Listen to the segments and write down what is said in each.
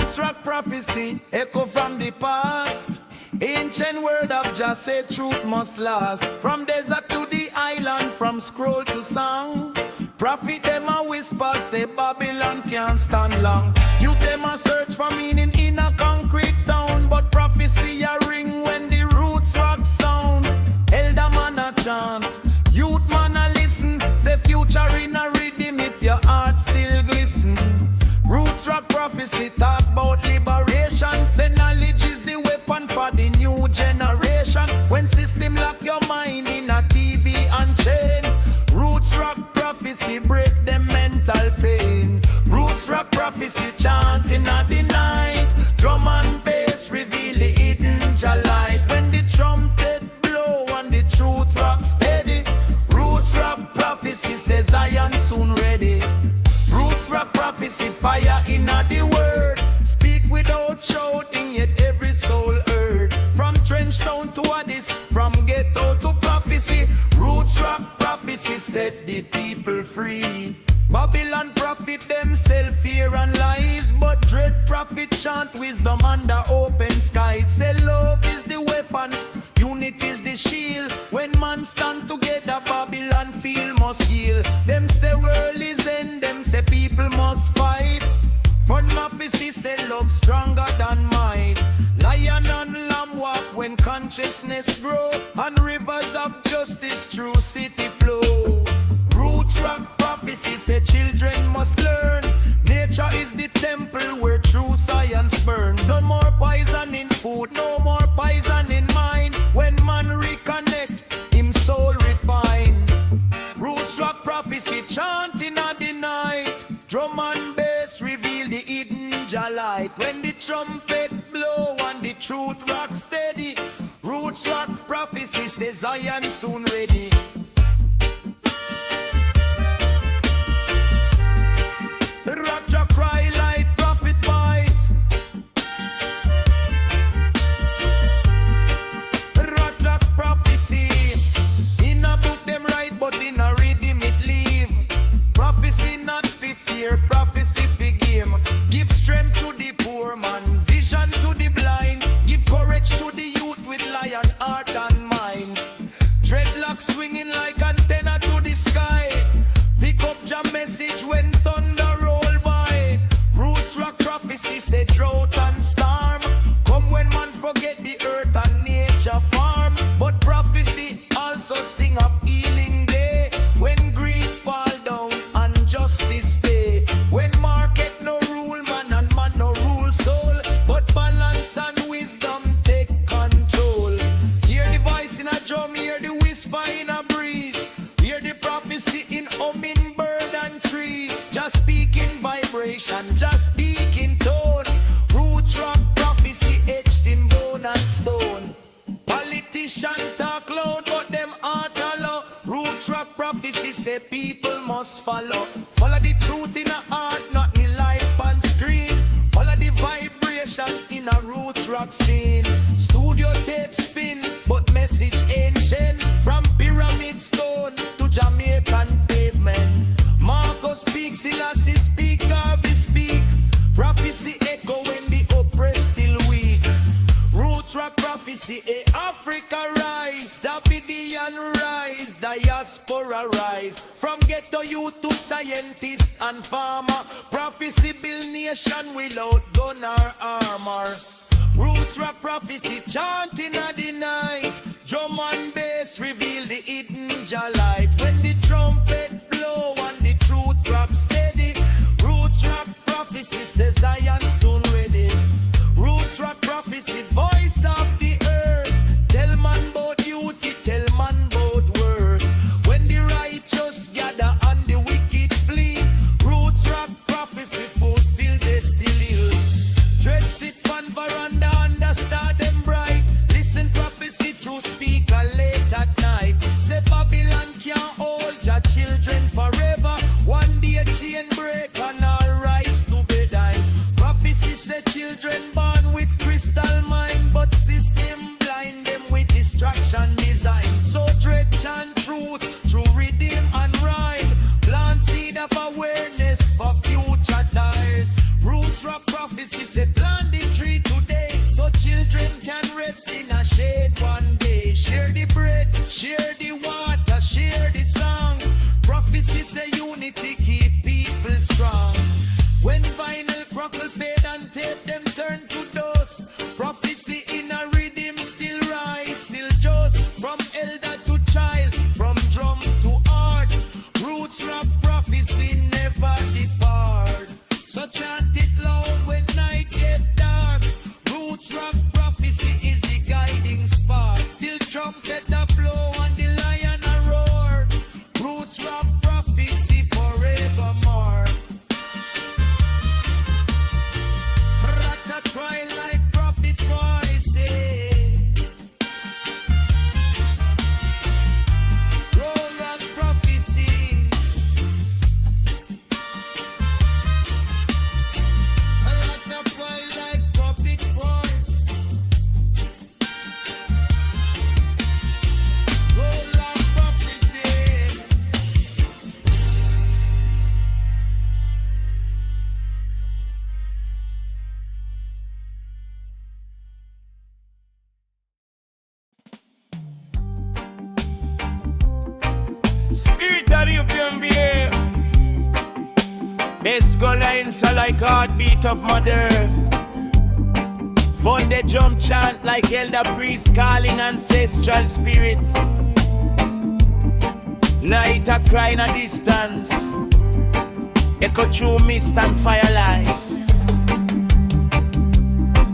Roots rock prophecy, echo from the past. Ancient word of Jah say truth must last. From desert to the island, from scroll to song. Prophet them a whisper, say Babylon can't stand long. You them a search for meaning in a concrete town, but prophecy a ring when the roots rock sound. Elder man a chant, youth man a listen. Say future in a rhythm if your heart still glisten. Roots rock prophecy talk about liberation. Say knowledge is the weapon for the new generation. When system lock your mind in a TV and chain, roots rock prophecy break them mental pain. Roots rock prophecy chanting at the night. Drum and bass reveal the hidden Jah light. When the trumpet blow and the truth rock steady, roots rock prophecy says Zion soon ready. Roots rock prophecy fire in the word. Speak without shouting yet every soul heard. From trench town to Addis, from ghetto to prophecy, roots rock prophecy set the people free. Babylon prophet themself fear and lies, but dread prophet chant wisdom under open skies. Say love is the weapon, unity is the shield. When man stand together, Babylon feel must yield. Them say world is end, them say people must fight. Fun prophecy say love stronger than might. Lion and lamb walk when consciousness grow, and rivers of justice through city flow. Roots rock prophecy say children must learn. Nature is the temple where true science burn. No more poison in food, no more poison in mind. When man reconnect, him soul refine. Roots rock prophecy chanting at the night. Drum and bass reveal the hidden Jah light. When the trumpet blow and the truth rock steady, roots rock prophecy says Zion soon ready. The rock Jah cry like prophet bites. The rock Jah prophecy. In a book them write, but in a rhythm it leave. Prophecy not fi fear, prophecy fi game. Give strength to the poor man, vision to the blind. Give courage to the youth with lion heart and mind. Dreadlocks swinging like antenna to the sky. Pick up Jah message when thunder roll by. Roots rock prophecy say drought and storm come when man forget the earth and nature farm. But prophecy also sing of healing day. When greed fall down and justice stay. When market no rule man and man no rule soul, but balance and wisdom take control. Hear the voice in a drum, hear the whisper in a breeze. Hear the prophecy in humming bird and tree. Just speak in vibration, just speak in tone. Roots rock prophecy etched in bone and stone. Politician talk loud, but them heart hollow. Roots rock prophecy say people must follow. Follow the truth in a heart, not in life on screen. Follow the vibration in a roots rock scene. Studio tape spin, but message ancient. From pyramid stone to Jamaican pavement. Marcus speaks, Selassie speak, Garvey speak. Prophecy echo when the oppressed still weak. Roots rock prophecy, Africa rise. Davidian rise, diaspora rise. From ghetto youth to scientist and farmer. Prophecy build nation without gun or armor. Roots rock prophecy chanting at the night. Drum and bass reveal the hidden Jah light. When the trumpet blow and the truth rock steady, roots rock prophecy says Zion soon ready. Roots rock prophecy voice of the earth. Tell man about duty, tell man about worth. When the righteous gather and the wicked flee, roots rock prophecy fulfill destiny. Dread sit on veranda under star them bright. Listen prophecy through speaker late at night. Say Babylon can't hold your children forever. One day chain break and all rise to bedtime. Prophecy say children born with crystal mind, but system blind them with distraction design. So dread chant truth through rhythm and rhyme. Plant seed of awareness for future time. Roots rock prophecy say Spirit of the UPMBA. Best go lines are like heartbeat of mother. Fun the drum chant like elder priest calling ancestral spirit. Night a cry in a distance, echo through mist and firelight.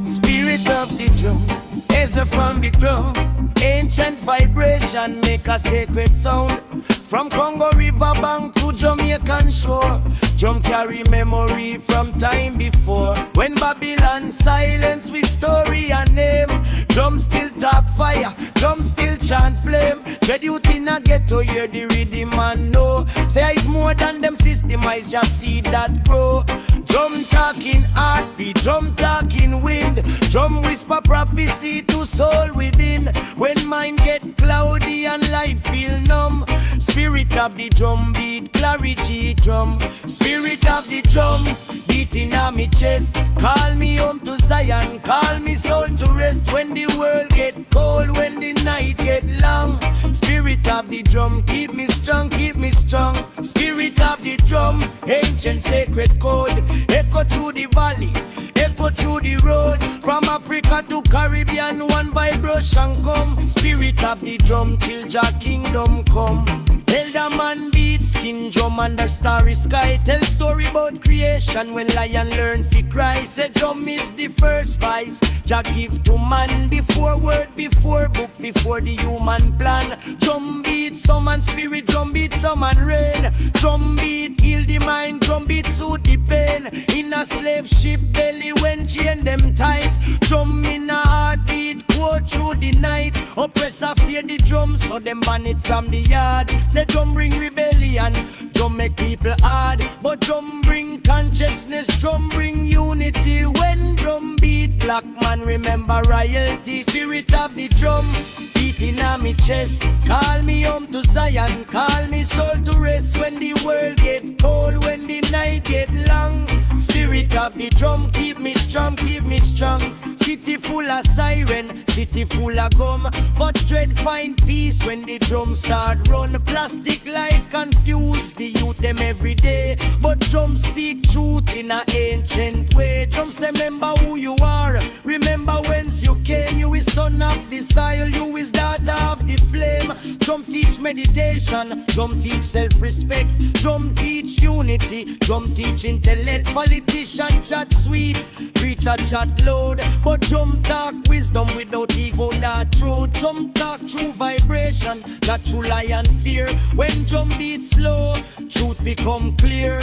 Spirit of the drum, echo from the ground. Ancient vibration make a sacred sound. From Congo River bank to Jamaican shore, drum carry memory from time before. When Babylon silence with story and name, drum still talk fire, drum still chant flame. Dread youth in a ghetto hear the rhythm and know. Say it's more than them system, I just see that grow. Drum talking heartbeat, drum talking wind, drum whisper prophecy to soul within. When mind get cloudy and life feel numb, spirit of the drum beat, clarity drum. Spirit of the drum beating on me chest. Call me home to Zion, call me soul to rest. When the world get cold, when the night get long, spirit of the drum keep me strong, keep me strong. Spirit of the drum, ancient sacred code, echo through the valley, echo through the road. From Africa to Caribbean, one vibration come. Spirit of the drum till Jah kingdom come. Elder man beat skin drum under starry sky. Tell story about creation when lion learn fi cry. Say drum is the first vice Jah give to man. Before word, before book, before the human plan. Drum beat summon spirit, drum beat summon rain. Drum beat heal the mind, drum beat soothe the pain. In a slave ship belly when chain them tight. Drum in a heartbeat go through the night. Oppressor fear the drum so them ban it from the yard. Say drum bring rebellion, drum make people hard. But drum bring consciousness, drum bring unity. When drum beat, black man remember royalty. Spirit of the drum beating on me chest. Call me home to Zion, call me soul to rest. When the world get cold, when the night get long, spirit of the drum keep me strong, keep me strong. City full of siren, city full of gum, but dread find peace when the drum start run. Plastic life confuse the youth them every day, but drum speak truth in a ancient way. Drum say remember who you are, remember whence you came. You is son of the soil, you is daughter of the flame. Drum teach meditation, drum teach self-respect, drum teach unity, drum teach intellect. Politician chat sweet, preacher chat loud, but drum talk wisdom without ego, that truth. Drum talk true vibration, that true lion fear. When drum beat slow, truth become clear.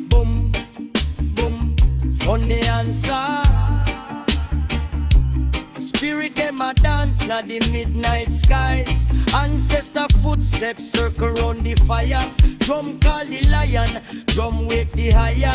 Boom, boom, on the answer. Spirit them a dance na the midnight skies. Ancestor footsteps circle round the fire. Drum call the lion, drum wake the higher.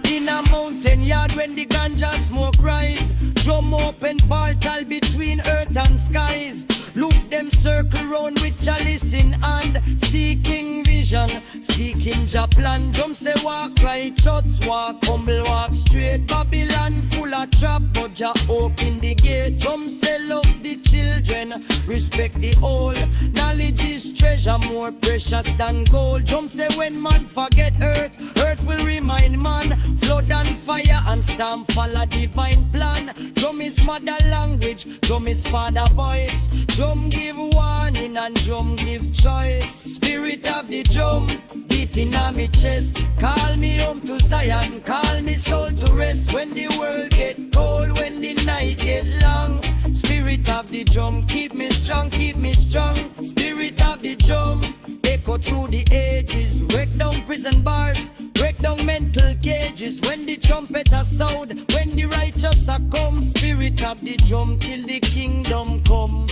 In a mountain yard when the ganja smoke rise, drum open portal between earth and skies. Loop them circle round with chalice in hand, seeking vision, seeking Jah plan. Drum say walk righteous, walk humble, walk straight. Babylon full of trap, but Jah open the gate. Drum say love the children, respect the old. Knowledge is treasure more precious than gold. Drum say when man forget earth, earth will remind man. Flood and fire and storm follow divine plan. Drum is mother language, drum is father voice. Drum give warning and drum give choice. Spirit of the drum beating on me chest. Call me home to Zion, call me soul to rest. When the world get cold, when the night get long, spirit of the drum keep me strong, keep me strong. Spirit of the drum echo through the ages, break down prison bars, break down mental cages. When the trumpet a sound, when the righteous are come, spirit of the drum till the kingdom come.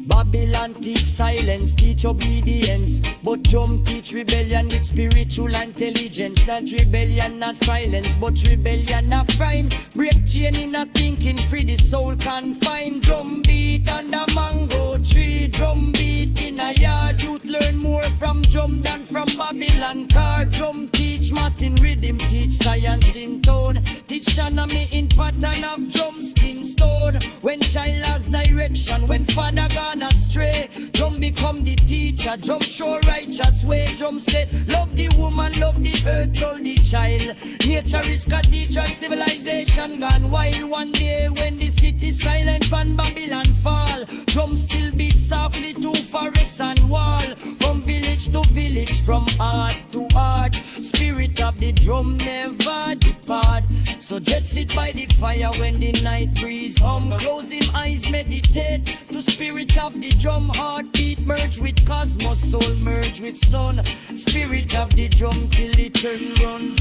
Babylon teach silence, teach obedience, but drum teach rebellion with spiritual intelligence. Not rebellion, not violence, but rebellion not fine. Break chain in a thinking, free the soul confined. Drum beat under mango tree, drum beat in a yard. Youth learn more from drum than from Babylon car. Drum teach math in rhythm, teach science in tone, teach anatomy in pattern of drum skin stone. When child has direct direction when father gone astray. Drum become the teacher, drum show righteous way. Drum say, love the woman, love the earth, love the child. Nature is cathedral, civilization gone wild. One day when the city silent and Babylon fall, drum still beat softly to forest and wall. From village to village, from art to art, spirit of the drum never depart. So just sit by the fire when the night breeze hum. Close him eyes, meditate to spirit of the drum. Heartbeat merge with cosmos, soul merge with sun. Spirit of the drum till it turn run.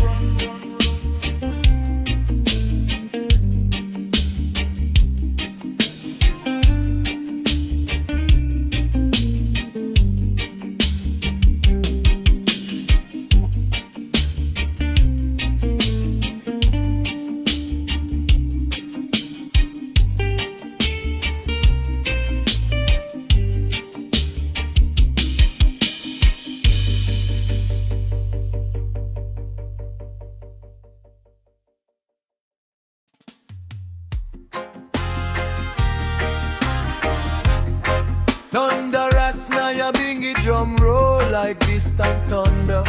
Thunder as Nyabinghi drum roll like distant thunder.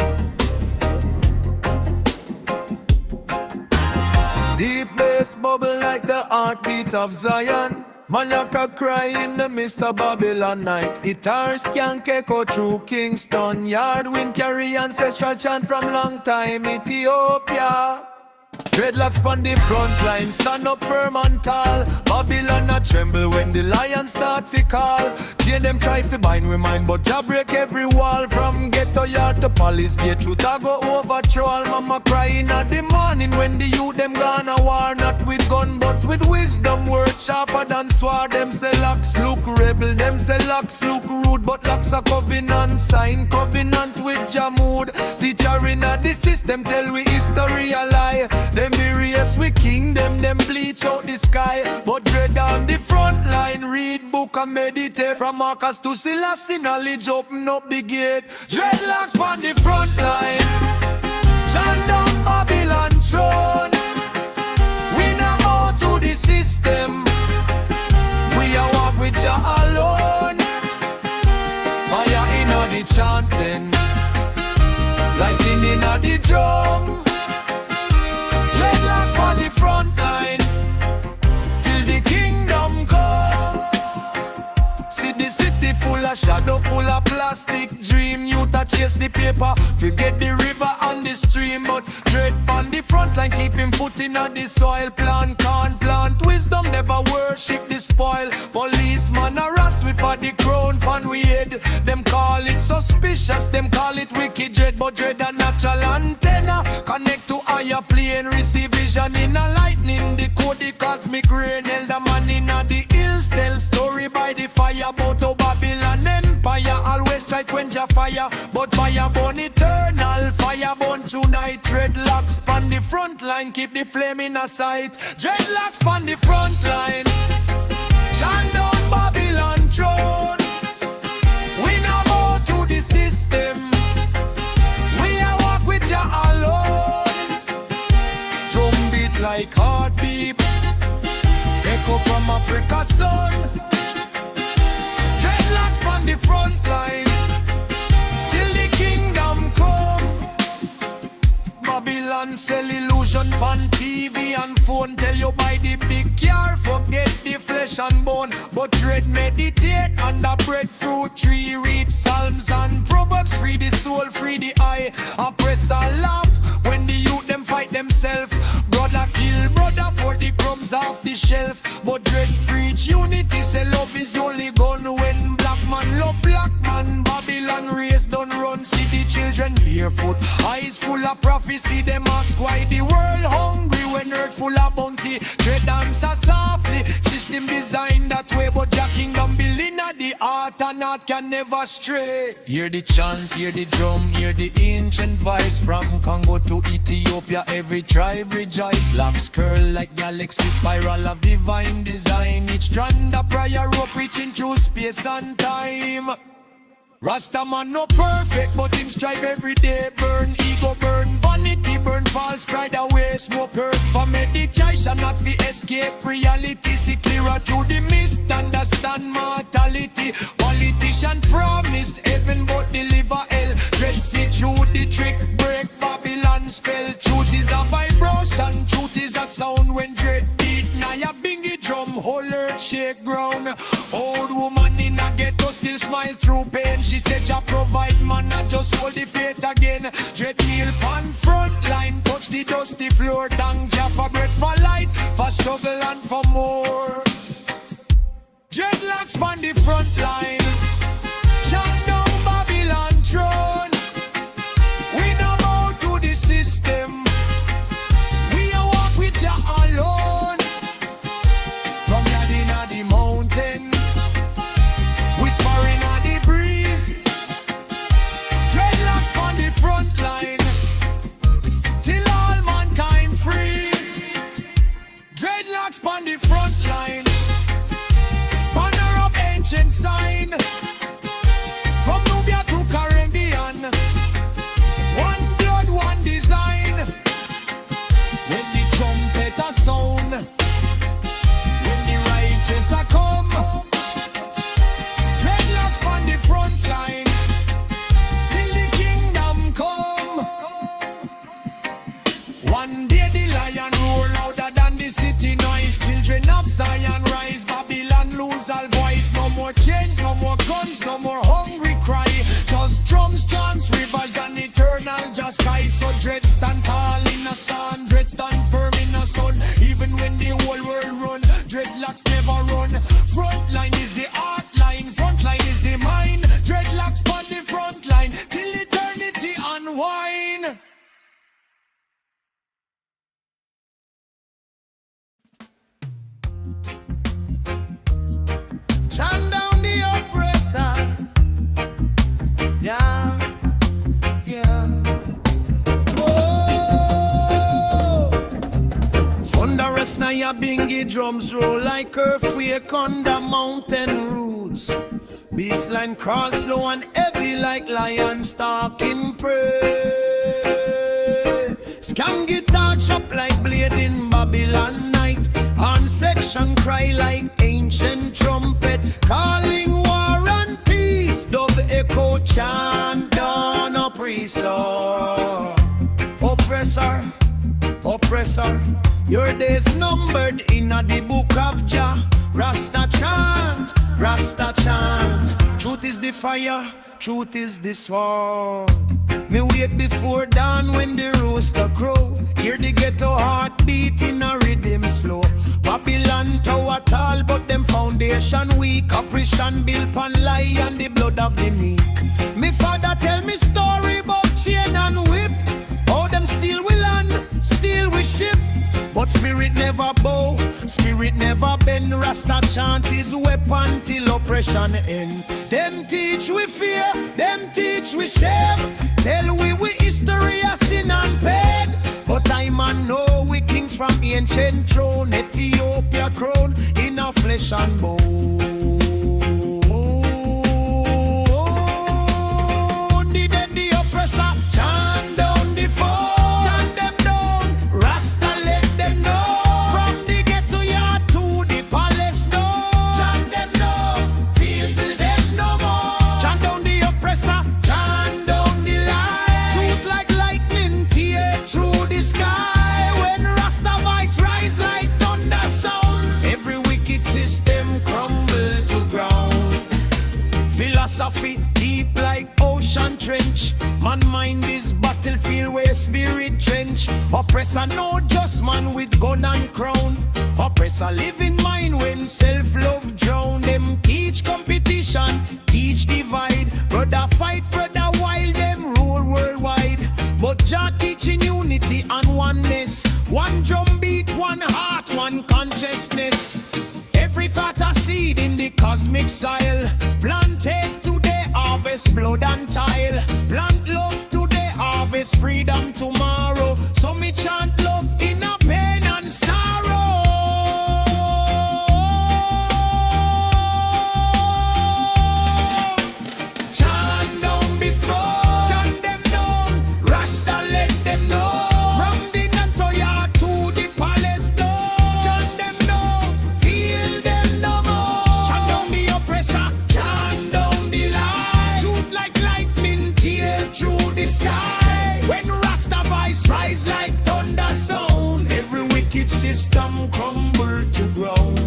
Deep bass bubble like the heartbeat of Zion. Malaka cry in the midst of Babylon night. Guitars can echo through Kingston Yard. Wind carry ancestral chant from long time Ethiopia. Dreadlocks on the front line, stand up firm and tall. Babylon a tremble when the lions start to call. Chain them try to bind with mine, but Jah break every wall. From ghetto yard to palace gate, truth a go overthrow. All mama crying at the morning when the youth them gone a war. Not with gun but with wisdom, word sharper than sword. Them say locks look rebel, them say locks look rude, but locks a covenant sign, covenant with Jah mood. Teacher in the system tell we history a lie. Them be race we kingdom, them bleach out the sky. But dread on the front line, read book and meditate. From Marcus to Selassie, knowledge open up the gate. Dreadlocks on the front line, chant down Babylon throne. We now bow to the system, we a walk with Jah alone. Fire inna the chanting, lightning inna the drum. Dreadlocks on the front line till the kingdom come. See the city full of shadow, full of plastic dream. Youth a chase the paper, forget the river and the stream. But dread on the front line, keep him foot in the soil. Plant can't plant wisdom, never worship the spoil. Policeman harass we for the crown pan we head. Them call it suspicious, them call it wicked dread. But dread a natural antenna, connect to higher plane. Receive vision in a lightning, decode the cosmic rain. Elder man in the hills tell story by the fire. About how Babylon Empire always try to quench a fire, but fire burn eternal, fire burn tonight. Dreadlocks on the front line, keep the flame in a sight. Dreadlocks on the front line, chant down Babylon throne. We now bow to the system, we a walk with Jah alone. Drum beat like heartbeat, echo from Africa's sun. Dreadlocks on the front line till the kingdom come. Babylon sell illusion on TV and phone. Tell you buy the big car, forget the flesh and bone. But dread meditate under breadfruit tree. Read Psalms and Proverbs, free the soul, free the eye. Oppress and laugh when the youth them fight themselves. Brother kill brother for the crumbs off the shelf. But dread preach unity, say love is the only gun. When black man love black man, Babylon race done run. See the children barefoot, eyes full of prophecy. Them ask why the world hungry when earth full of bounty. Dread dancer softly, system designed that way. But Jah kingdom building at the art and art can never stray. Hear the chant, hear the drum, hear the ancient voice. From Congo to Ethiopia, every tribe rejoice. Locks curl like galaxy spiral of divine design. Each strand a prayer rope reaching through space and time. Rasta man no perfect, but him strive every day. Burn ego, burn vanity, burn false pride away. Smoke earth for meditation, not for escape reality. See clearer through the mist, understand than mortality. Politician promise heaven but deliver hell. Dread see through the trick, break Babylon spell. Truth is a vibration, truth is a sound when dread beat. Nyabinghi drum, whole earth shake ground. Old woman in a ghetto still smile through pain. She said Jah provide man, I just hold the faith again. Dread kneel pan front line, touch the dusty floor. Thank Jah for bread, for light, for struggle and for more. Dreadlocks on the front line, chant down Babylon throne. We no bow to the system, we a walk with Jah alone. From yard inna the mountain, whispering at the breeze. Dreadlocks on the front line, till all mankind free. Dreadlocks on the front line, banner of ancient sign. From Nubia to Caribbean, one blood, one design. When the trumpet a sound, when the righteous a come, dreadlocks on the front line, till the kingdom come. One day the lion roar louder than the city noise. Children of Zion rise, Babylon lose all voice. No more chains, no more guns, no more hungry cry. Just drums, chants, rivers and eternal just sky. So dread stand tall in the sun, dread stand firm in the sun. Even when the whole world run, dreadlocks never run. Front line is the art line, front line is the mind. Dreadlocks on the front line, till eternity unwind. Chant down the oppressor, yeah, yeah. Oh, thunderous Nyabinghi drums roll like earthquake on the mountain roots. Beastline crawl slow and heavy like lion stalking prey. Scam guitar chop like blade in Babylon night. On section cry like ancient trumpet, calling war and peace. Dove echo chant down oppressor. Oppressor, oppressor, your days numbered in the book of Jah. Rasta chant, Rasta chant. Truth is the fire, truth is the sword. Me wake before dawn when the rooster crow. Hear the ghetto heartbeat in a rhythm slow. Babylon tower tall, but them foundation weak. Oppression built on lie and the blood of the meek. Me father tell me story about chain and whip. How them steal we land, steal we ship. But spirit never bow, spirit never bend. Rasta chant his weapon till oppression end. Them teach we fear, them teach we shame. Tell we history a sin and pain. But I man know we kings from ancient throne. Ethiopia crown in a flesh and bone. The dead, the oppressor, chant down the foe. Chant them down, Rasta let them know. From the ghetto yard to the palace door. Chant them down, feel them no more. Chant down the oppressor, chant down the lie. Truth like lightning tear through the sky. When Rasta voice rise like thunder sound, every wicked system crumble to ground. Philosophy deep like ocean trench. Man mind is battlefield where spirit trench. Oppressor no just man with gun and crown. Oppressor live in mind when self-love drown. Them teach competition, teach divide. Brother fight, brother while them rule worldwide. But Jah teaching unity and oneness. One drum beat, one heart, one consciousness. Every thought a seed in the cosmic soil. Planted today, harvest blood and tile. Plant love today, harvest freedom tomorrow. So me chant love in a pain and sorrow. Chant down before, chant them down. Rasta let them know. From the Nato yard to the palace door. Chant them down, feel them no more. Chant down the system crumble to ground.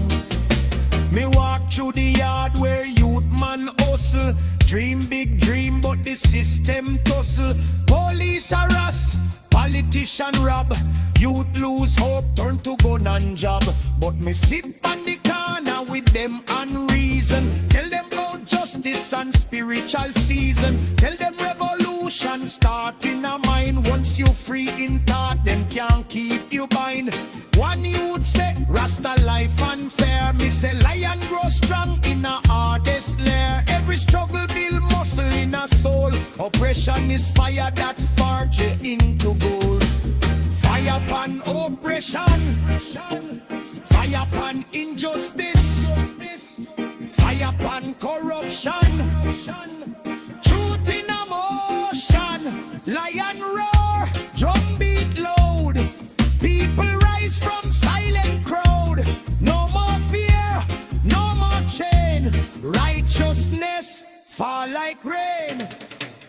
Me walk through the yard where youth man hustle. Dream big dream but the system tussle. Police harass, politician rob. Youth lose hope, turn to gun and job. But me sit on the corner with them and reason. Tell them about justice and spiritual season. Tell them revolution start in a mind. Once you free in thought, them can't keep you bind. One youth say, Rasta life unfair. Me say, lion grow strong in a hardest lair. Every struggle build muscle in a soul. Oppression is fire that forge you into gold. Fire upon oppression, fire upon injustice, fire upon corruption. Truth in a motion, lion roar, drum beat loud. People rise from silent crowd. No more fear, no more chain. Righteousness fall like rain.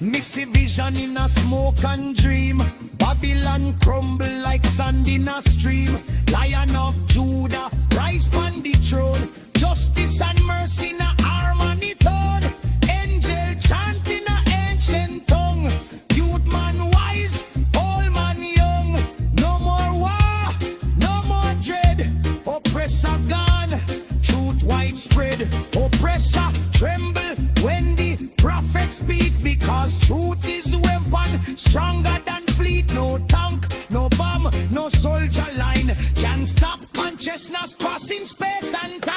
Missy vision in a smoke and dream. Babylon crumble like sand in a stream. Lion of Judah rise on the throne. Justice and mercy in a harmony tone. Angel chant in a ancient tongue. Youth man wise, old man young. No more war, no more dread. Oppressor gone, truth widespread. Oppressor tremble when the prophet speak. Because truth is weapon stronger than fleet. No tank, no bomb, no soldier line can stop consciousness crossing space and time.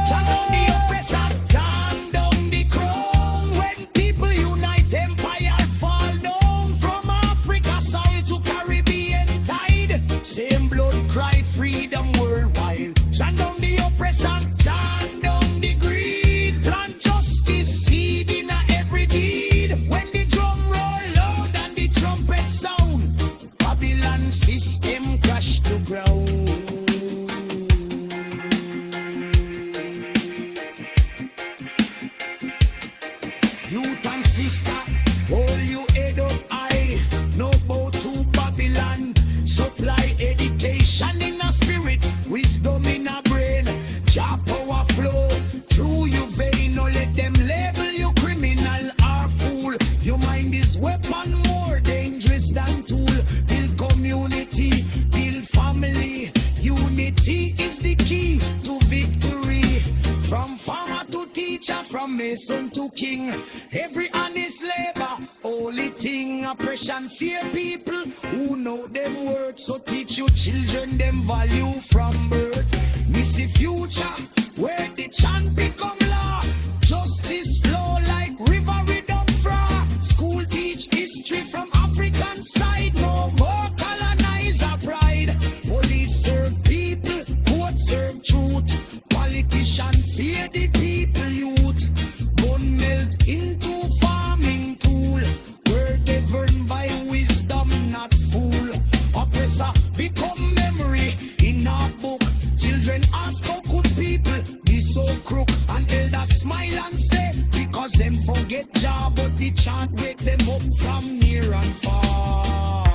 Turn down the oppressor, turn down the crown. When people unite, empire fall down. From Africa soil to Caribbean tide, same blood cry freedom worldwide. Turn down the oppressor, turn down the greed. Plant justice seed in every deed. When the drum roll loud and the trumpet sound, Babylon system crash to ground. Youth and sister, hold you head up high. No bow to Babylon. Supply education in a spirit, wisdom in a brain. Jah power flow through your vein. No let them label you criminal or fool. Your mind is weapon more dangerous than tool. Build community, build family. Unity is the key to victory. From farmer to teacher, from mason to king. Every honest labor, holy thing. Oppression fear people who know them words. So teach your children them value from birth. Missy future where the chant become law. Justice flow like river rhythm fra. School teach history from African side. No more colonizer pride. Police serve people, court serve truth. Politician fear the people youth. Gun melt into farming tool. We're governed by wisdom, not fool. Oppressor become memory in our book. Children ask how could people be so crook. And elders smile and say because them forget Jah, but the chant wake them up from near and far.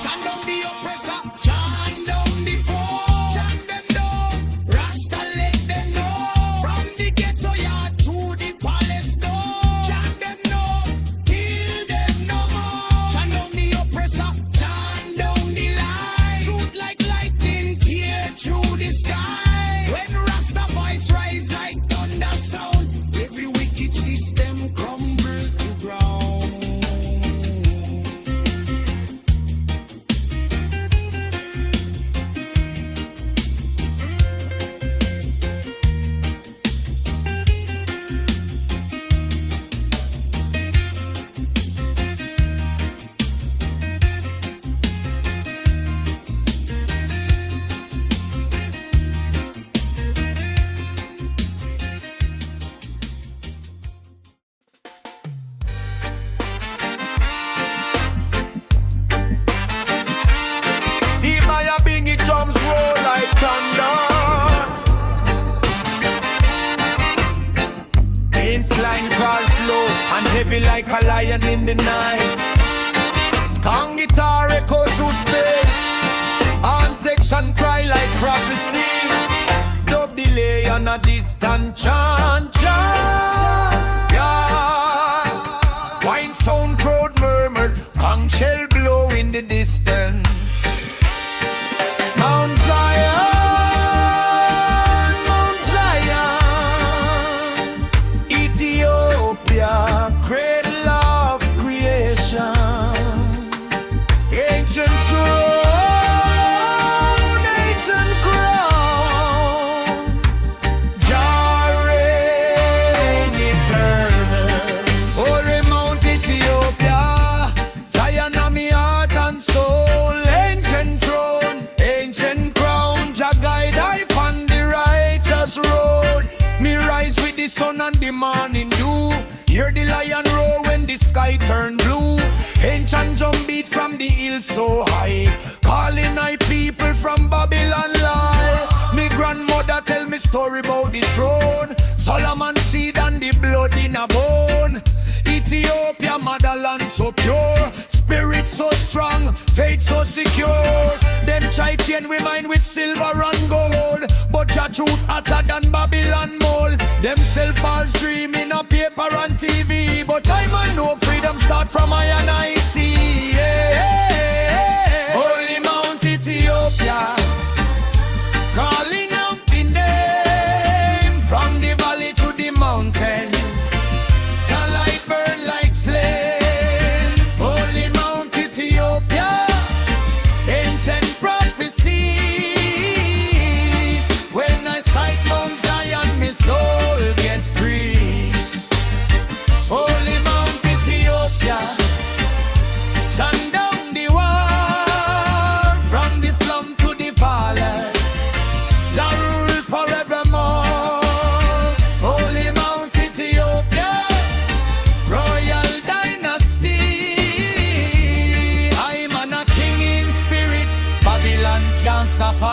Chant down the oppressor, chant down the foe. Chant them down, Rasta let them know. From the ghetto yard to the palace door. Chant them down, kill them no more. Chant down the oppressor, chant down the line. Truth like lightning tear through the sky. When Rasta voice rise like thunder sound, every a lion in the night. Skang guitar echo through space. On section cry like prophecy. Dub delay on a distant chant, chant. Yeah. Wine sound crowd murmured. Conch shell blow in the distance. Mount Zion, Mount Zion, Ethiopia, cradle of creation, ancient throne, ancient crown, Jahveri eternal, Holy Mount Ethiopia, Zion of me heart and soul, ancient throne, ancient crown, Jah guide I on the righteous road. Me rise with the sun and the morning dew. Hear the lion roar when the sky turn blue. Ancient drum beat from the hill so high, calling I people from Babylon lie. Me grandmother tell me story about the throne, Solomon seed and the blood in a bone. Ethiopia motherland so pure, spirit so strong, faith so secure. Them try chain we mind with silver and gold, but Jah truth hotter than Babylon mold. Them sell false dream in a paper and TV, but I man know freedom start from I and I see. Yeah. Holy Mount Ethiopia, calling out the name from the valley to the mountain. Jah light burn like flame. Holy Mount Ethiopia, ancient prophecy. When I sight Mount Zion, my soul get free. Holy Mount Ethiopia, shut down the war from the slum to the palace. Jah rule forevermore. Holy Mount Ethiopia, royal dynasty. I'm a king in spirit, Babylon can't stop I.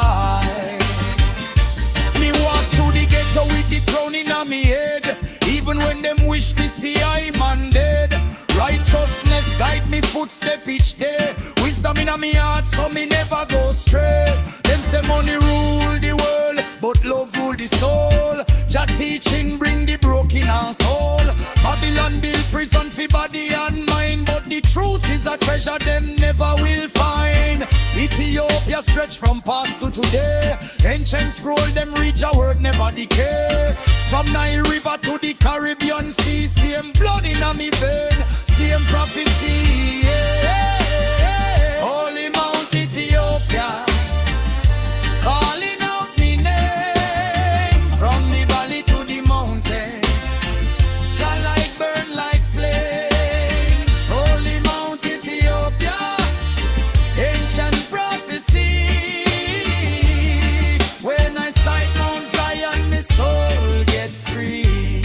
Me walk through the ghetto with the crown in a me head, even when them wish to see I man dead. Righteousness guide me footstep each day. Wisdom in a me heart so me never go stray. Them say money rule the world, but love rule the soul. Jah teaching bring the broken and cold. Babylon build prison for body and mind, but the truth is a treasure them never will find. Ethiopia stretch from past to today. Ancient scroll them reach a word never decay. From Nile River to the Caribbean Sea, same blood in a me vein, same prophecy. Yeah. Holy Mount Ethiopia, calling out me name from the valley to the mountain. Jah light burn like flame. Holy Mount Ethiopia, ancient prophecy. When I sight Mount Zion, my soul get free.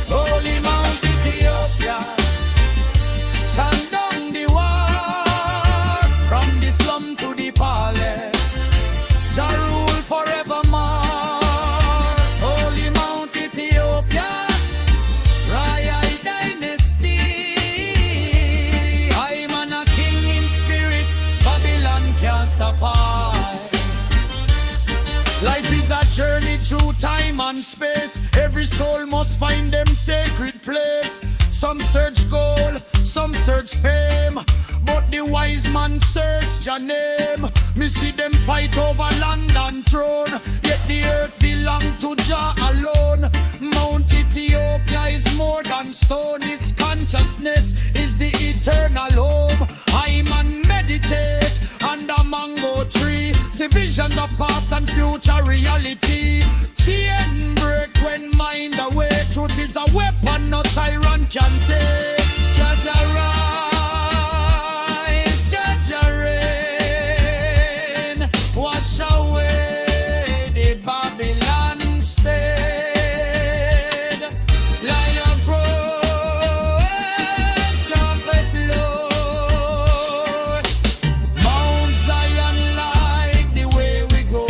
Holy Mount Ethiopia, shut down the war from the slum to the palace. Jah rule forevermore. Holy Mount Ethiopia, royal dynasty. I'm a king in spirit, Babylon can't stop I. Life is a journey through time and space. Every soul must find them sacred place. Some search gold, some search fame, but the wise man search Jah name. Me see them fight over land and throne, yet the earth belong to Jah alone. Mount Ethiopia is more than stone. Its consciousness is the eternal home. I man meditate under mango tree, see visions of past and future reality. Chain break when mind away. Truth is a weapon no tyrant can take. Jah Jah rise, Jah Jah reign. Wash away the Babylon stain. Lion roar, trumpet blow. Mount Zion like the way we go.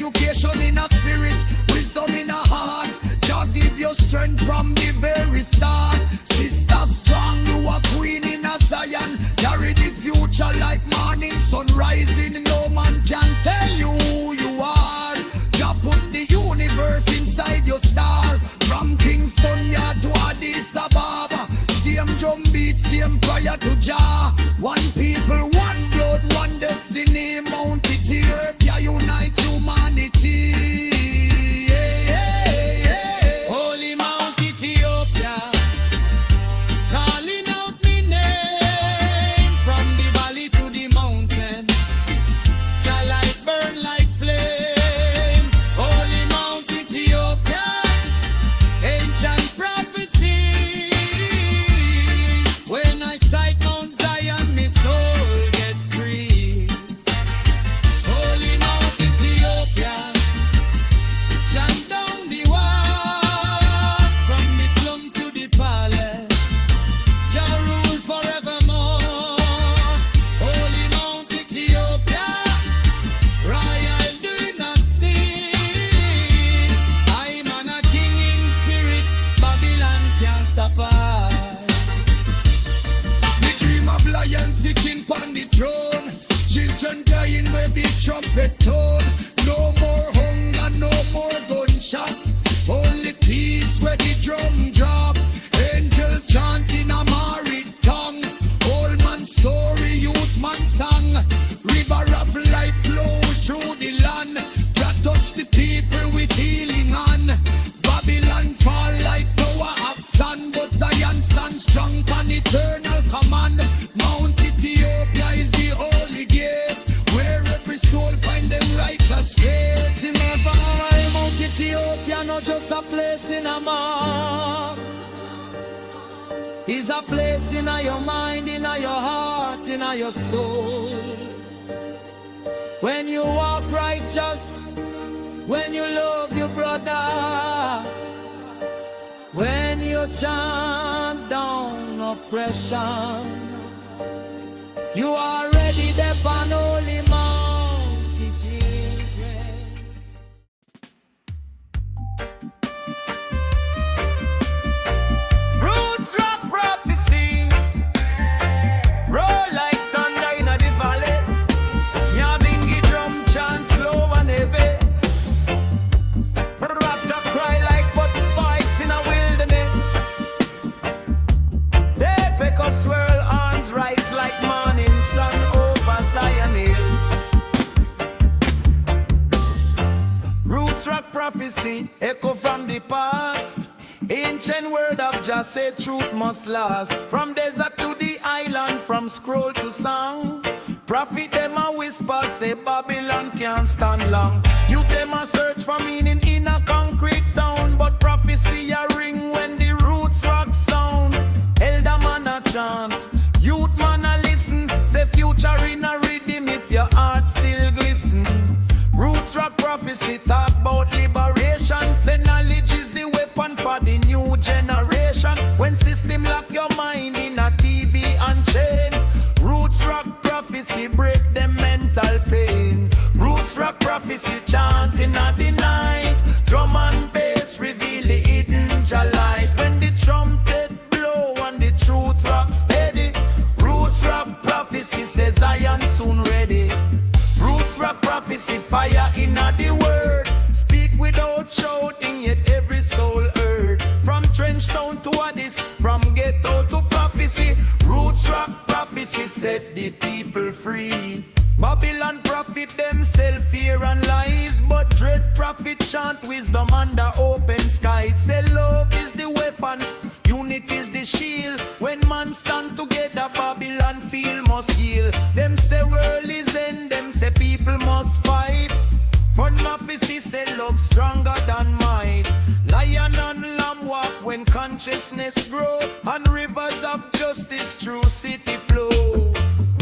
education in a spirit, wisdom in a heart. Jah give you strength from the very start. Sister strong, you a queen in a Zion. Carry the future like morning sun rising. No man can tell you who you are. Jah put the universe inside your star. From Kingston Yard to Addis Ababa, same drum beat, same prayer to Jah. One people, one blood, one destiny. Mount Ethiopia, unite humanity. Holy Mount Ethiopia, calling out me name. From the valley to the mountain, Jah light burn like flame. Holy Mount Ethiopia, ancient prophecy. When I sight Mount Zion, my soul get free. Holy Mount Ethiopia, chant down the wall. From the slum to the palace, Jah rule forevermore. Holy Mount Ethiopia, royal dynasty. I'm on a king in spirit, Babylon can't stop us. The dream of lion sitting on the throne, children dying where the trumpet tone. No more hunger, no more gunshot, only peace where the drum drop. Angel chanting a married tongue, old man story, youth man song. River of life flow through the land, that touch the people with healing hand. Babylon fall like tower of sun, but Zion stand strong on eternal command. Mount Ethiopia is the holy gate, where every soul find them righteous faith. Remember, Mount Ethiopia not just a place in a map. It's a place in your mind, in your heart, in your soul. When you walk righteous, when you love your brother, when you chant down oppression, you are ready there on holy Mount Ethiopia. Roots rock prophecy, roll like thunder in the valley. Nyabinghi drum chant slow and heavy. Raptor cry like butterflies in a wilderness. Take back us swirl arms rise like morning sun over Zion Hill. Roots rock prophecy echo from the past. Ancient word of Jah say truth must last. From desert to the island, from scroll to song. Prophet them a whisper say Babylon can't stand long. You them a search for meaning in a concrete town, but prophecy a ring when the roots rock sound. Elder man a chant, youth man a listen. Say future in a rhythm if your heart still glisten. Roots rock prophecy talk about liberation. Say knowledge is the weapon for the new generation. When system lock your mind in a TV and chain, roots rock prophecy break them mental pain. Roots rock prophecy chanting at the night. Drum and bass reveal the hidden Jah light. When the trumpet blow and the truth rock steady, roots rock prophecy says Zion soon ready. Roots rock prophecy fire in the word. Speak without shouting, yet every soul heard. From trench town to Addis, from ghetto to prophecy. Roots rock prophecy set the people free. Babylon prophet themself fear and lies, but dread prophet chant wisdom under open skies. Say love is the weapon, unity is the shield. When man stand together, Babylon feel must yield. Them say world is end, them say people must fight. Fun prophecy say love stronger than might. Lion and lamb walk when consciousness grow, and rivers of justice through city flow.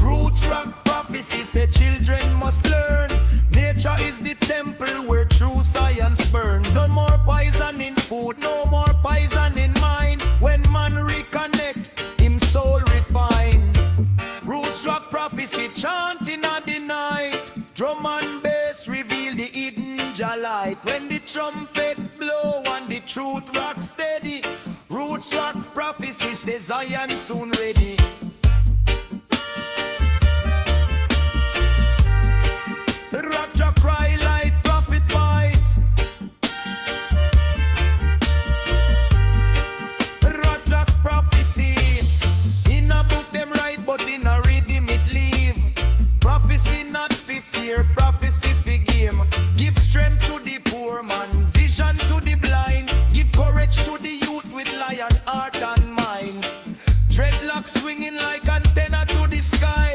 Roots rock prophecy say children must learn. Nature is the temple where true science burn. No more poison in food, no more poison in mind. When man reconnect, him soul refine. Roots rock prophecy chanting at the night. Drum and bass reveal the hidden trumpet blow and the truth rock steady. Roots rock prophecy says Zion soon ready. The rock cry like prophet bites. The rock prophecy. In a book them write, but in a rhythm it leave. Prophecy not for fear, prophecy for game. Give strength to the poor man, vision to the blind. Give courage to the youth with lion heart and mind. Dreadlocks swinging like antenna to the sky.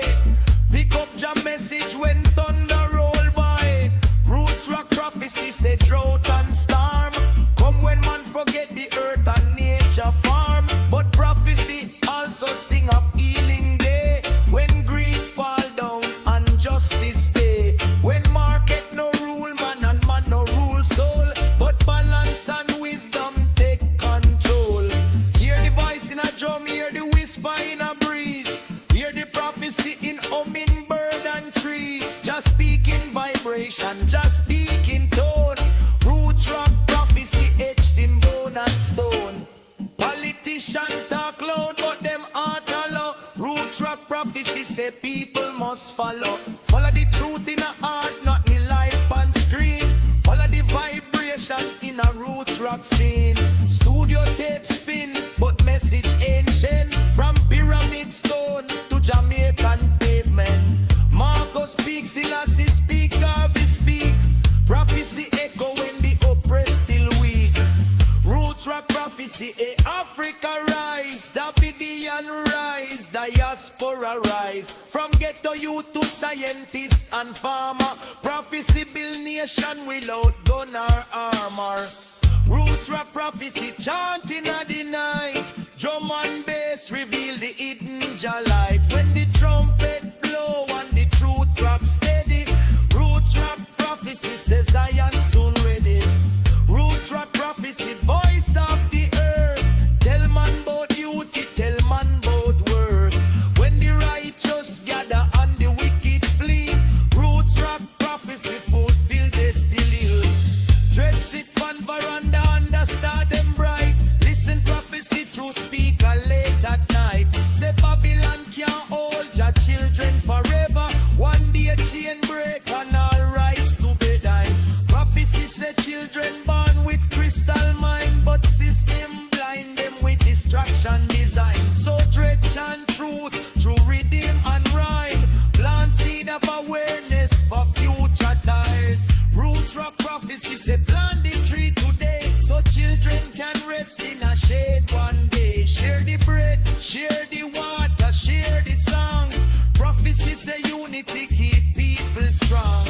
Pick up your message when thunder roll by. Roots rock prophecy say drought and storm. Come when man forget the earth and nature farm. But prophecy also sing of healing day. When greed fall down and justice stay. When market no rule man and man no rule soul. But balance and wisdom take control. Hear the voice in a drum, hear the whisper in a breeze. Hear the prophecy in humming bird and tree. Just speak in vibration, just speak in tone. Roots rock prophecy etched in bone and stone. Politician talk loud but them heart hollow. Roots rock prophecy say people must follow. Follow the truth in a heart, not the life on screen. Follow the vibration in a roots rock scene. Studio tape spin, but message ancient. From pyramid stone to Jamaican pavement. Marcos speaks, Selassie speak, Garvey speak. Prophecy echo when the oppressed still weak. Roots rock prophecy, Africa rise. Davidian rise, diaspora rise. From ghetto youth to scientist and farmer. Prophecy build nation without gun or armor. Roots rock prophecy chanting at the night. Drum and bass reveal the hidden Jah light. When the trumpet blow and the truth rock steady. Roots rock prophecy says Zion soon ready. Roots rock prophecy, voice of the earth. Tell man about duty, tell man about worth. When the righteous gather and the wicked flee. Roots rock prophecy fulfill destiny. Dread sit on veranda under star them bright. Listen prophecy through speaker late at night. Say Babylon can't hold your children forever. One day chain break and all rise to bedtime. Prophecy say children born with crystal mind, but system blind them with distraction design. So dread chant truth through rhythm and rhyme. Plant seed of awareness for future time. Roots rock prophecy say plant the tree today, so children can rest in a shade one day. Share the bread, share the water, share the song. Prophecy say unity keep people strong.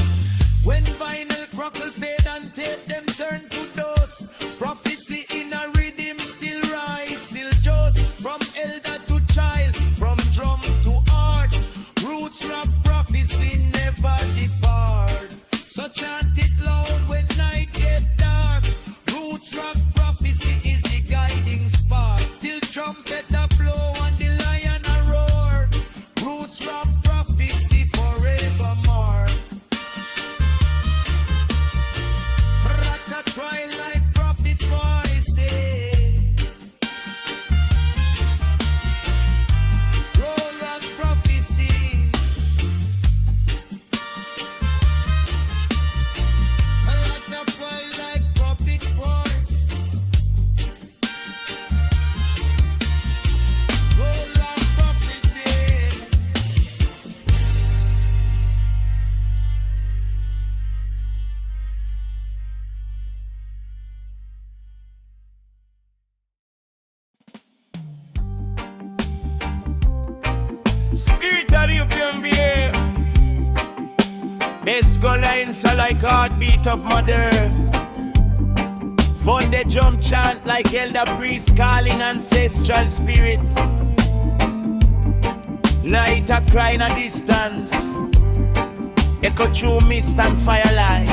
When vinyl crackle fade and tape them turn to dust. Prophecy in a rhythm still rise, still just. From elder to child, from drum to art. Roots rock prophecy never depart. So chant it loud when night get dark. Roots rock prophecy is the guiding spark. Till trumpet a blow and the lion a roar. Roots rock prophecy forevermore. Rata twilight prophet voices. Roll rock prophecy. Rata twilight prophet voice. Roll rock prophecy. Spirit of the UPMBA. Best go lines are like heartbeat of mother. Fun the drum chant like elder priest calling ancestral spirit. Night a cry in a distance. Echo through mist and firelight.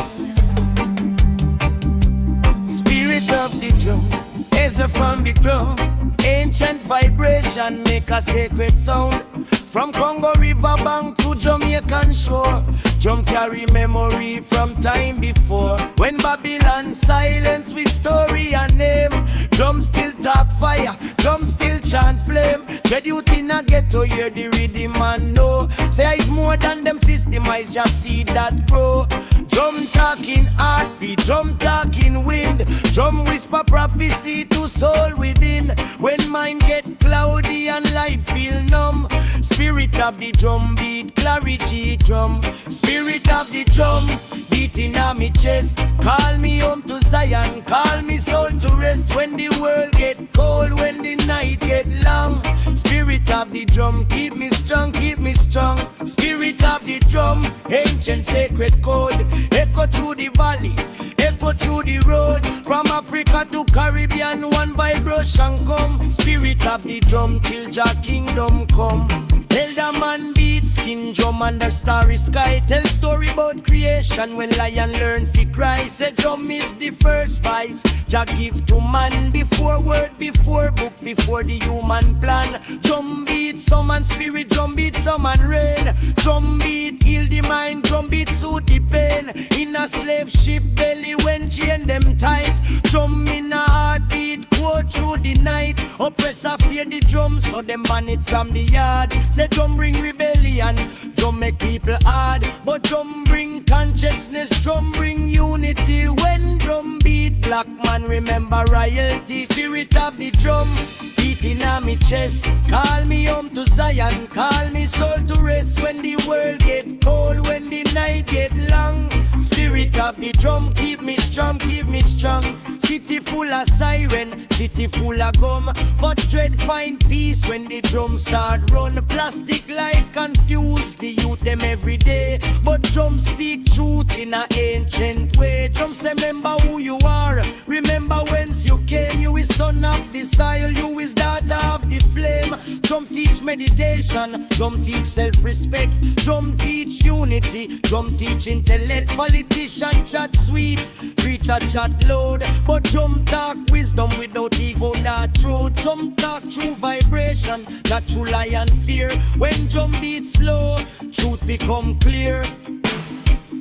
Spirit of the drum, Ezra from the ground. Ancient vibration make a sacred sound. From Congo River bank to Jamaican shore. Drum carry memory from time before. When Babylon silence with story and name. Drum still talk fire, drum still chant flame. Dread youth in a ghetto hear the rhythm and know. Say it's more than them system, I just see that grow. Drum talking heartbeat, drum talking wind. Drum whisper prophecy to soul within. When mind get cloudy and life feel numb. Spirit of the drum beat, clarity drum. Spirit of the drum, beating on me chest. Call me home to Zion, call me soul to rest. When the world get cold, when the night get long. Spirit of the drum, keep me strong, keep me strong. Spirit of the drum, ancient sacred code. Echo through the valley, echo through the road. From Africa to Caribbean, one vibration come. Spirit of the drum, till Jah kingdom come. Elder man beat skin drum under starry sky. Tell story about creation when lion learn fi cry. Say drum is the first vice Jah give to man. Before word, before book, before the human plan. Drum beat some and spirit, drum beat some and rain. Drum beat heal the mind, drum beat soothe the pain. In a slave ship belly when chain them tight. Drum in a heartbeat go through the night. Oppressor fear the drum so them ban it from the yard. Say drum bring rebellion, drum make people hard. But drum bring consciousness, drum bring unity. When drum beat, black man remember royalty. Spirit of the drum, beating on me chest. Call me home to Zion, call me soul to rest. When the world get cold, when the night get long. Spirit of the drum, keep me strong, keep me strong. City full of siren, city full of gum. But dread find peace when the drum start run. Plastic life confuse the youth them every day. But drum speak truth in a ancient way. Drum say remember who you are, remember whence you came. You is son of the soil, you is daughter of the flame. Drum teach meditation, drum teach self-respect. Drum teach unity, drum teach intellect. Politician chat sweet, preacher chat loud. But drum talk wisdom without ego, not truth. Drum talk true vibration, not true lie and fear. When drum beat slow, truth become clear.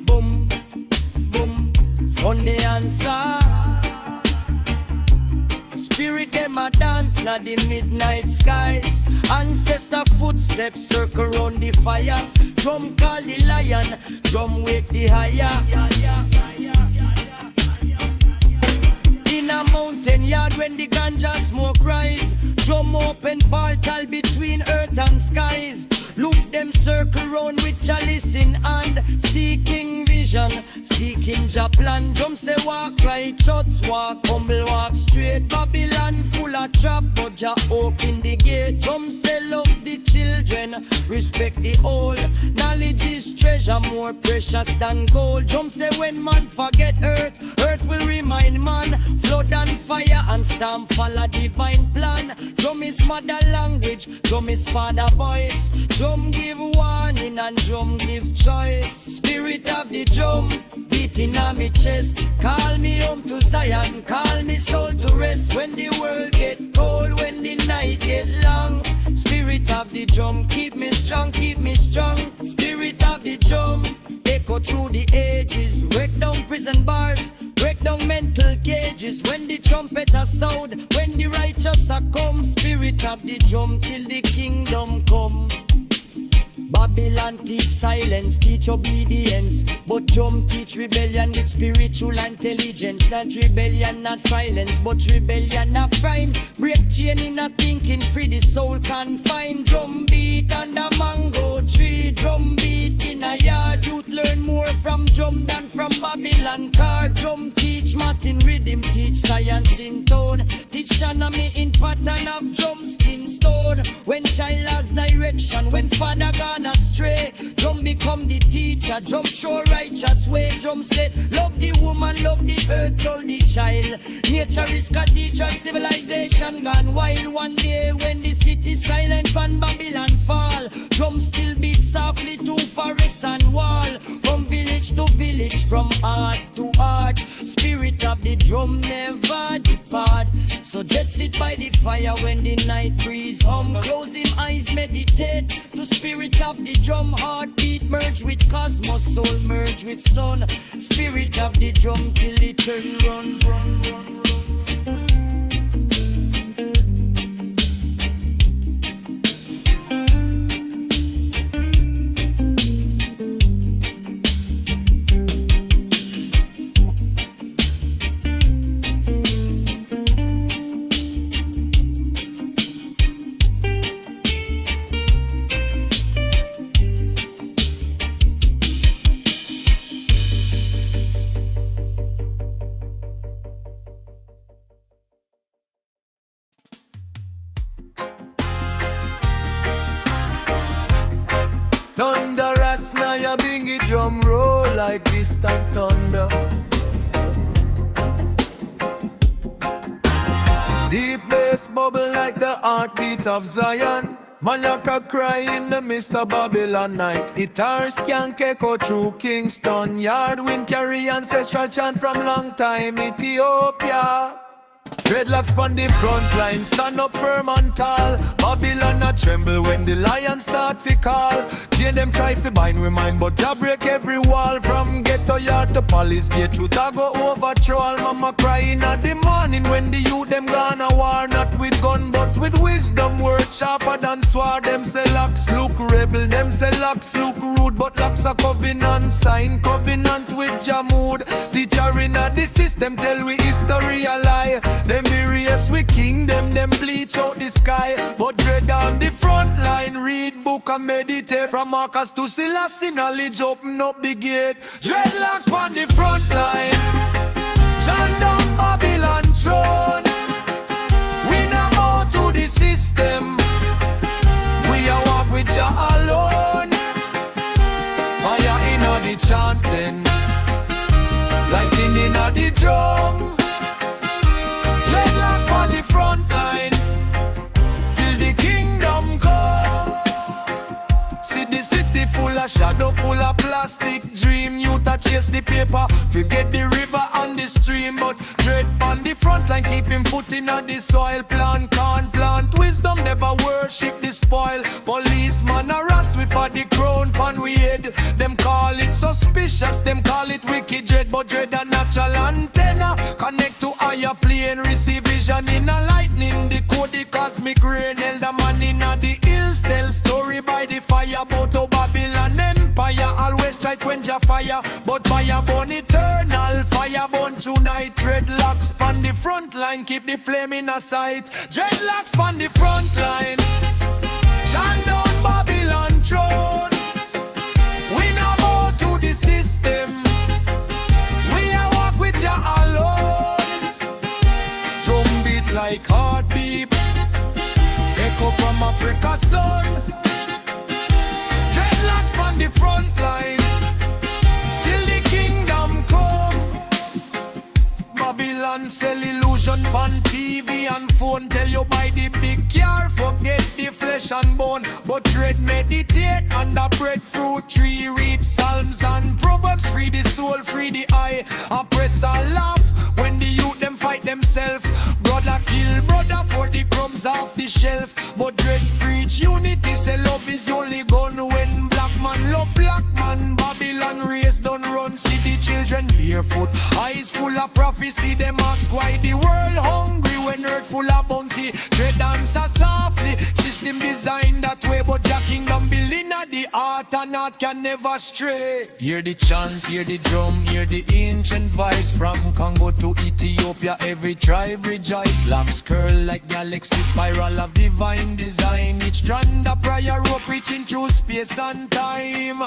Boom, boom, on the answer. Spirit them a dance na the midnight skies. Ancestor footsteps circle round the fire. Drum call the lion, drum wake the higher. In a mountain yard when the ganja smoke rise. Drum open portal between earth and skies. Loop them circle round with chalice in hand. Seeking vision, seeking Jah plan. Drum say walk right, shots walk, humble walk straight. Babylon full of trap, but Jah open the gate. Drum say love the children, respect the old. Knowledge is treasure more precious than gold. Drum say when man forget earth, earth will remind man. Flood and fire and storm follow divine plan. Drum is mother language, drum is father voice. Drum give warning and drum give choice. Spirit of the drum, beating on me chest. Call me home to Zion, call me soul to rest. When the world get cold, when the night get long. Spirit of the drum, keep me strong, keep me strong. Spirit of the drum, echo through the ages. Break down prison bars, break down mental cages. When the trumpet a sound, when the righteous are come. Spirit of the drum, till the kingdom come. Babylon teach silence, teach obedience. But drum teach rebellion with spiritual intelligence. Not rebellion, not violence, but rebellion not fine. Break chain in a thinking, free the soul confined. Drum beat under mango tree. Drum beat in a yard. Youth learn more from drum than from Babylon car. Drum teach math in rhythm, teach science in tone. Teach anatomy in pattern of drum skin stone. When child has direction, when father gone astray. Drum become the teacher, drum show righteous way. Drum say, love the woman, love the earth, love the child. Nature is cathedral, civilization gone wild. One day when the city silent and Babylon fall, drum still beat softly to forest and wall. From village to village, from art to art. spirit of the drum never depart. So dread sit by the fire when the night breeze hum. Close him eyes, meditate to spirit of the drum. Heartbeat merge with cosmos, soul merge with sun. Spirit of the drum till it turn run. Thunder as Nyabinghi drum roll like distant thunder. Deep bass bubble like the heartbeat of Zion. Malaka cry in the midst of Babylon night. Guitars can echo through Kingston Yard. Wind carry ancestral chant from long time Ethiopia. Dreadlocks on the front line, stand up firm and tall. Babylon a tremble when the lions start to call. Jay them try to bind with mine, but Jah break every wall. From ghetto yard to palace gate, truth a go overthrow. All mama crying at the morning when the youth them gone a war. Not with gun but with wisdom, word sharper than sword. Them say locks look rebel, them say locks look rude, but locks a covenant, sign covenant with Jah mood. Teacher in the system tell we history a lie. Them be race we kingdom, them bleach out the sky. But dread on the front line, read book and meditate. From Marcus to Selassie, knowledge open up the gate. Dreadlocks on the front line, chant down Babylon throne. We no more to the system, we a walk with Jah alone. Fire inna the chanting, lightning inna the drum. Dreadlocks on the front line till the kingdom come. See the city full of shadow, full of plastic dream. Youth a chase the paper, forget the river and the stream. But dread on the front line, keep him foot in the soil. Plant can't plant wisdom, never worship the spoil. Policeman harass we for the crown pan we head. Them call it suspicious, them call it wicked dread. But dread a natural antenna, connect to higher plane. Receive vision in a lightning, decode the cosmic rain. Elder man in the hills tell story by the fire. About how Babylon Empire always try to quench a fire, but fire burn eternal, fire burn tonight. Dreadlocks on the front line, keep the flame in a sight. Dreadlocks on the front line, chant down Babylon throne. We no more to the system, we a walk with Jah alone. Drum beat like heartbeat, echo from Africa's sun. Dreadlocks on the front line till the kingdom come. Babylon sell illusion on TV and phone. Tell you buy the big car, forget the flesh and bone. But dread meditate under breadfruit tree. Read Psalms and Proverbs, free the soul, free the eye. Oppress and laugh when the youth them fight themselves. Brother kill brother for the crumbs off the shelf. But dread preach unity, say love is the only gun. When black man love black man, Babylon race done run. See the children barefoot, eyes full of prophecy. Them ask why the world hungry when earth full of bounty. Dread answer softly, system designed that way. But Jah kingdom built in the heart, and heart can never stray. Hear the chant, hear the drum, hear the ancient voice. From Congo to Ethiopia, every tribe rejoice. Locks curl like galaxy spiral of divine design. Each strand a prayer rope reaching through space and time.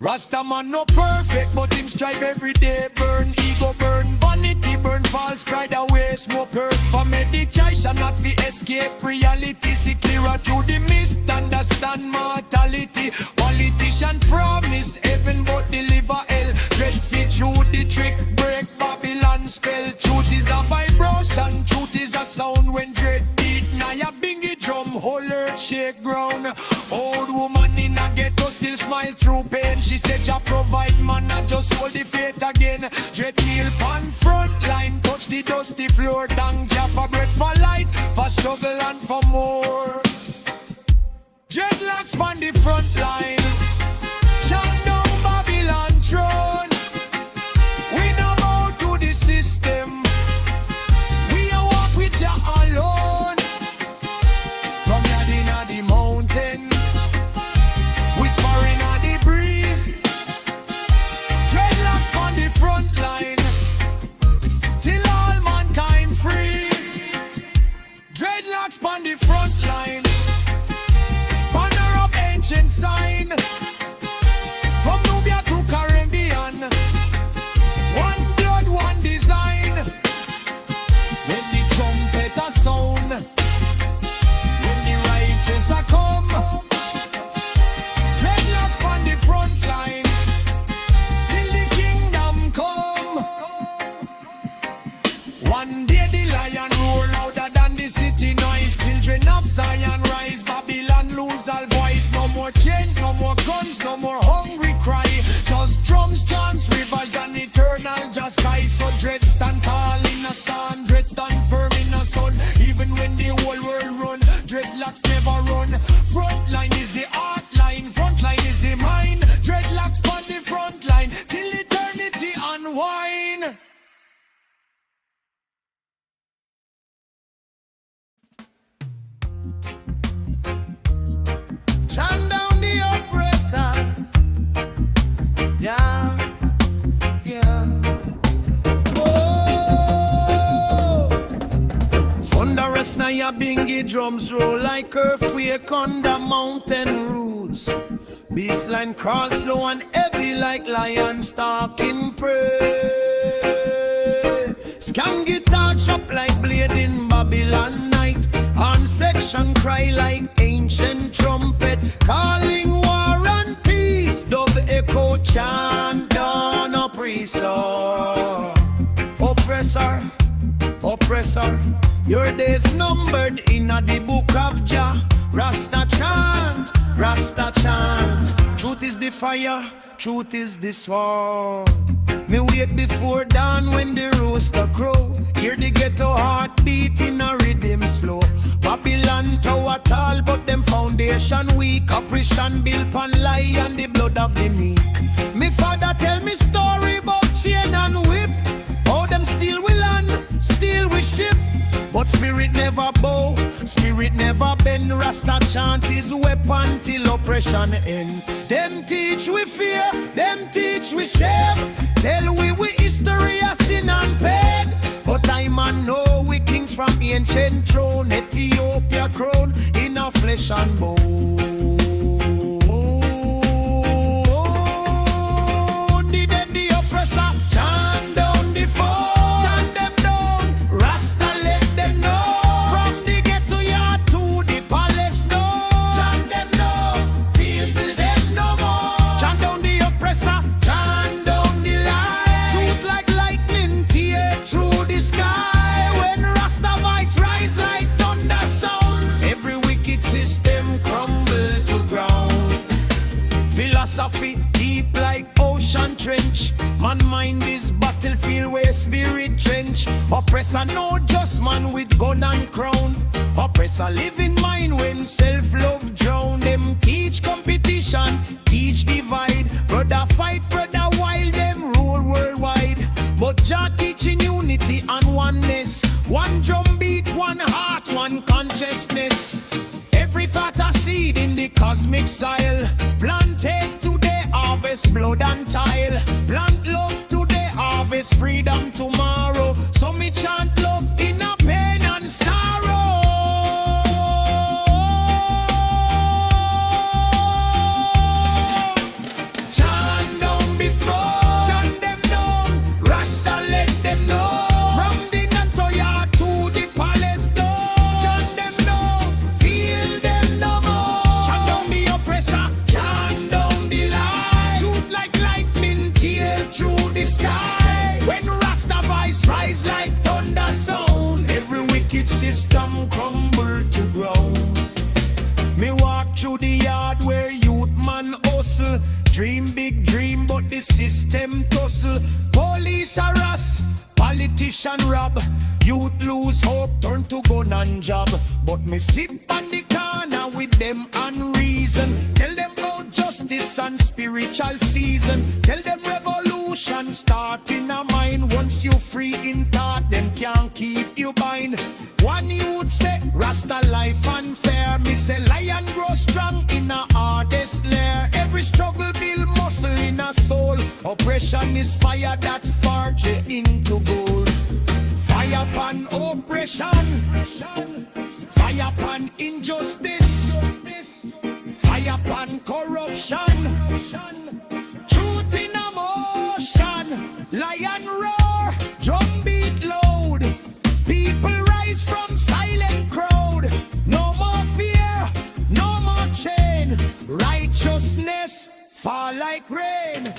Rasta man no perfect, but him strive every day. Burn ego, burn vanity, burn false pride away. Smoke earth for meditation, not for escape reality. See clearer through the mist, understand mortality. Politician promise heaven, but deliver hell. Dread see through the trick, break Babylon spell. Truth is a vibration, truth is a sound. When dread beat, Nyabinghi drum, whole earth shake ground. Old woman in a ghetto still smile through pain. She said Jah provide man, not just hold the faith again. Dread kneel pan struggle and for more. Dreadlocks on the front line, chant down Babylon throne. We no bow to the system, we a walk with Jah alone. From Yadina the mountain, whispering on the breeze. Dreadlocks on the front line, till all mankind free. Dreadlocks on the front line, banner of ancient sign. From Nubia to Caribbean, one blood, one design. When the trumpet a sound, when the righteous a come, dreadlocks on the front line, till the kingdom come. One day the lion roar louder than the city noise. Children of Zion rise, Babylon lose all voice. No more chains, no more guns, no more hungry cry. Just drums, chants, rivers and eternal just sky. So dread stand tall in the sun, dread stand firm in the sun. Even when the whole world run, dreadlocks never run. Front line is the art line, front line is the mind. Dreadlocks on the front line, till eternity unwind. Chant down the oppressor. Yeah, yeah. Oh, thunderous Nyabinghi drums roll like earthquake on the mountain roots. Beastline crawl slow and heavy like lion stalking prey. Scam guitar chop like blade in Babylon night. On section cry like ancient trumpet, calling war and peace. Dove echo chant down oppressor. Oppressor, oppressor, your days numbered in the book of Jah. Rasta chant, Rasta chant. Truth is the fire, truth is the sword. Me wait before dawn when the rooster crow. Hear the ghetto heartbeat in a rhythm slow. Babylon tower tall, but them foundation weak. Oppression built on lie and the blood of the meek. Me father tell me story about chain and whip. How them steal we land, steal we ship. But spirit never bow, spirit never bend. Rasta chant his weapon till oppression end. Them teach we fear, them teach we shame. Tell we history of sin and pain. But I man know we kings from ancient throne. Ethiopia crown in a flesh and bone. The dead, the oppressor, chant down the foe. Chant them down, Rasta let them know. From the ghetto yard to the palace door. Chant them down, feel them no more. Chant down the oppressor, chant down the lie. Truth like lightning tear through the sky. When Rasta voice rise like thunder sound, every wicked system crumble to ground. Philosophy deep like ocean trench. Man mind is battlefield where spirit trench. Oppressor no just man with gun and crown. Oppressor live in mind when self-love drown. Them teach competition, teach divide. Brother fight, brother while them rule worldwide. But Jah teaching unity and oneness. One drum beat, one heart, one consciousness. Every thought a seed in the cosmic soil. Planted today, harvest blood and tile. Plant love today, harvest freedom tomorrow. So me chant love in a pain and sorrow. Chant down before, chant them down. Rasta let them know. From the Natoya to the palace door. Chant them down, feel them no more. Chant down the oppressor, chant down the lie. Truth like lightning tear through the sky. When Rasta voice rise like thunder sound, every wicked system crumble to ground. Me walk through the yard where youth man hustle. Dream big dream but the system tussle. Police harass, Politician rob, youth lose hope, turn to gun and job. But me sit on the corner with them and reason. Tell them about justice and spiritual season. Tell them revolution start in a mind. Once you free in thought, them can't keep you bind. One youth say, Rasta life unfair. Me say, lion grow strong in a hardest lair. Every struggle build muscle in a soul. Oppression is fire that forge you into gold. Fire upon oppression, fire upon injustice, fire upon corruption. Truth in a motion, lion roar, drum beat loud. People rise from silent crowd. No more fear, no more chain. Righteousness fall like rain.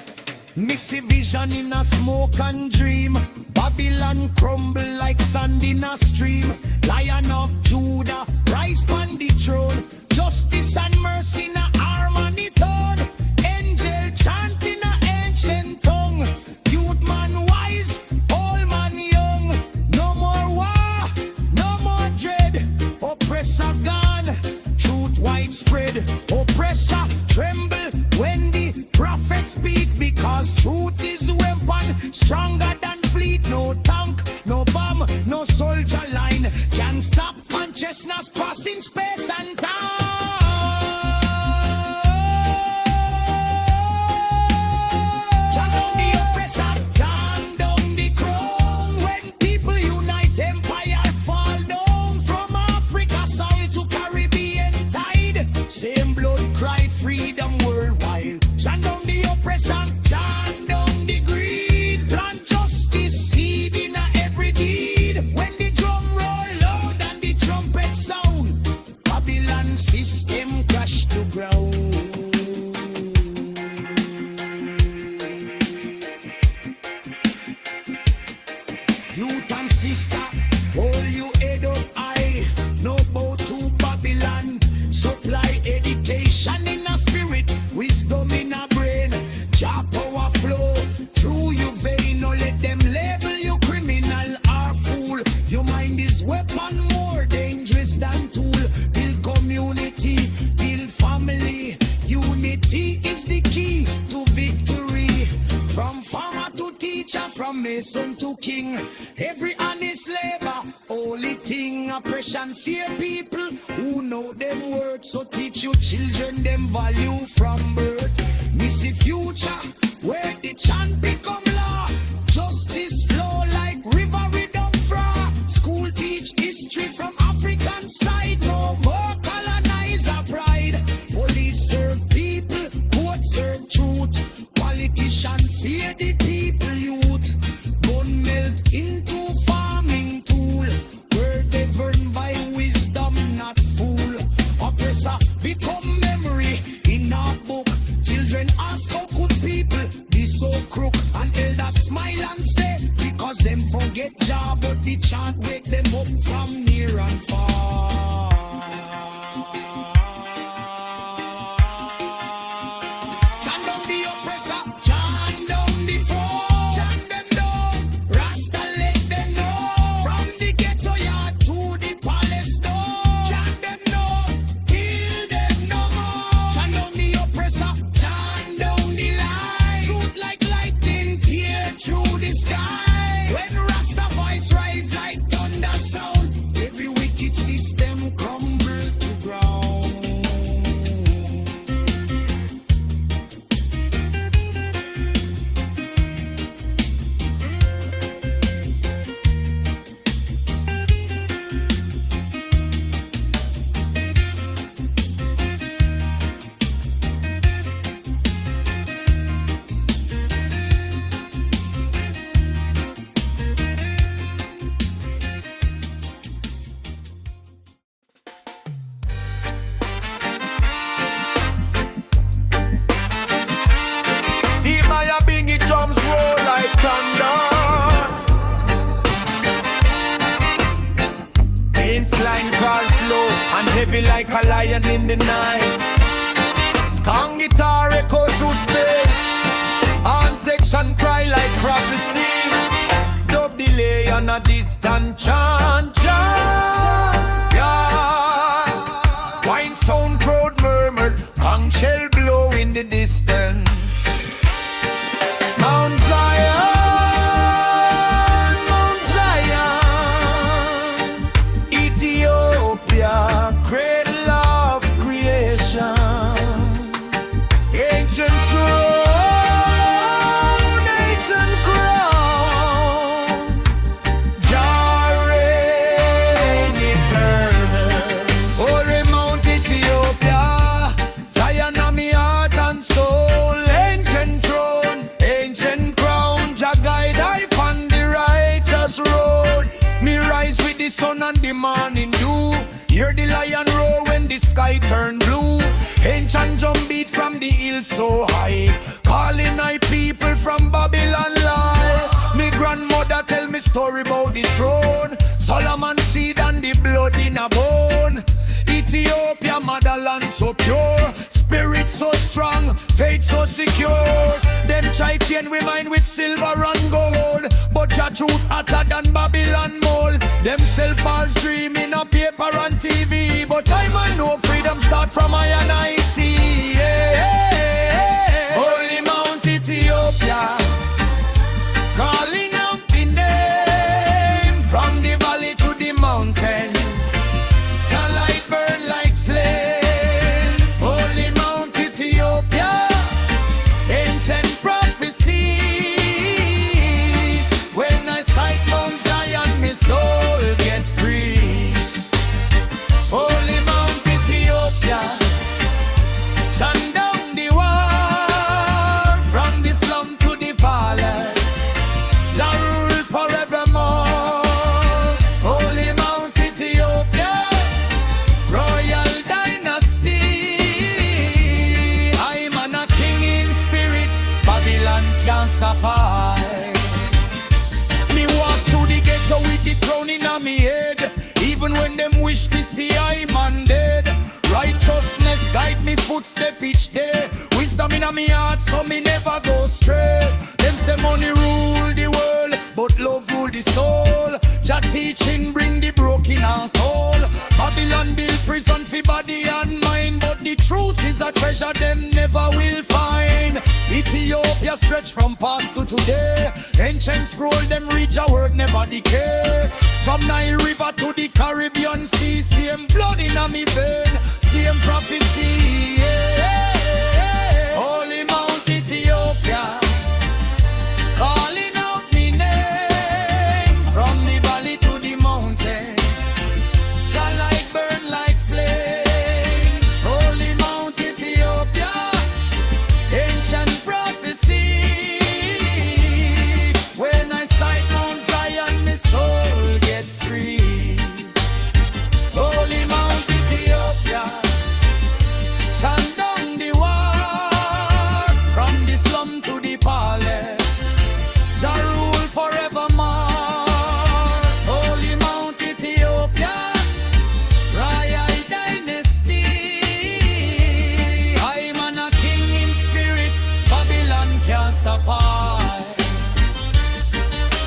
Missy vision in a smoke and dream. Babylon crumble like sand in a stream. Lion of Judah rise on the throne. Justice and mercy in a harmony tone. Angel chant in a ancient tongue. Youth man wise, old man young. No more war, no more dread. Oppressor gone, truth widespread. Oppressor tremble when the prophet speak. Because truth is weapon stronger than fleet. No tank, no bomb, no soldier line can stop consciousness crossing space and time. Chant down the oppressor, chant down the crown. When people unite, empire fall down. From Africa soil to Caribbean tide, same blood cry freedom worldwide. Chant down the oppressor, chant down the greed. Plant justice seed in every deed. When the drum roll loud and the trumpet sound, Babylon system crash to ground. Youth and sister, hold you head up high. No bow to Babylon. Supply education in a spirit, wisdom in a brain. Jah power flow through your vein. No let them label you criminal or fool. Your mind is weapon more dangerous than tool. Build community, build family. Unity is the key to victory. From farmer to teacher, from mason to king. Every honest labor, holy thing. Oppression fear people who know them words. So teach your children them value from birth. Missy future, where the chant become law. Justice flow like river rhythm fra. School teach history from African side. No more colonizer pride. Police serve people, court serve truth. Politician fear the people youth. Gun melt into farming tool. Word governed by wisdom, not fool. Oppressor become memory in our book. Children ask how could people be so crook. And elders smile and say because them forget Jah, but the chant wake them up from near and far. Chant down the oppressor, chant down the foe. Chant them down, Rasta let them know. From the ghetto yard to the palace door. Chant them down, kill them no more. Chant down the oppressor, chant down the line. Truth like lightning tear through the sky. When Rasta voice rise like thunder sound, every wicked system crumble to ground. The Nyabinghi drums roll like thunder. Bassline crawls slow and heavy like a lion in the night. Skang guitar echo through space. On section cry like prophecy. Dub delay and a distant chant, chant. Yeah. Wine sound crowd murmured, conch shell blow in the distance. Mount Zion, Mount Zion, Ethiopia, cradle of creation, ancient throne, ancient crown, Jahveri eternal, holy Mount Ethiopia, Zion of me heart and soul, ancient throne, ancient crown, Jah guide I on the righteous road. Me rise with the sun and the morning dew, hear the lion roar when the sky turn blue. Ancient drum beat from the hill so high, calling I people from Babylon lie. Me grandmother tell me story about the throne, Solomon seed and the blood in a bone. Ethiopia motherland so pure, spirit so strong, faith so secure. Them try chain we mind with silver and gold, but Jah truth hotter than Babylon mold. Them sell false dream in a paper and TV, but I man know freedom start from I and I see. Yeah. Holy Mount Ethiopia, calling out the name from the valley to the mountain. Jah light burn like flame. Holy Mount Ethiopia, ancient prophecy. When I sight Mount Zion, my soul get free. Holy Mount Ethiopia, chant down the war from the slum to the palace. Jah rule forevermore. Holy Mount Ethiopia, royal dynasty. I'm an a king in spirit, Babylon can't stop I. Me walk through the ghetto with the crown in a me head, even when them wish to see I man dead. Righteousness guide me footstep each day, wisdom in a me heart so me never go stray. Them say money rule the world, but love rule the soul. Jah teaching bring the broken and whole. Babylon build prison for body and mind, but the truth is a treasure them never will find. Ethiopia stretch from past to today, ancient scroll them reach a word never decay. From Nile River to the Caribbean Sea, same blood in a me vein, same prophecy. Yeah. Holy Mount Ethiopia, calling out me name from the valley to the mountain. Jah light burn like flame. Holy Mount Ethiopia, ancient prophecy. When I sight Mount Zion, my soul get free. Holy Mount Ethiopia, chant down the war from the slum to the palace. Jah rule forevermore. Holy Mount Ethiopia, royal dynasty. I'm an a king in spirit, Babylon can't stop I.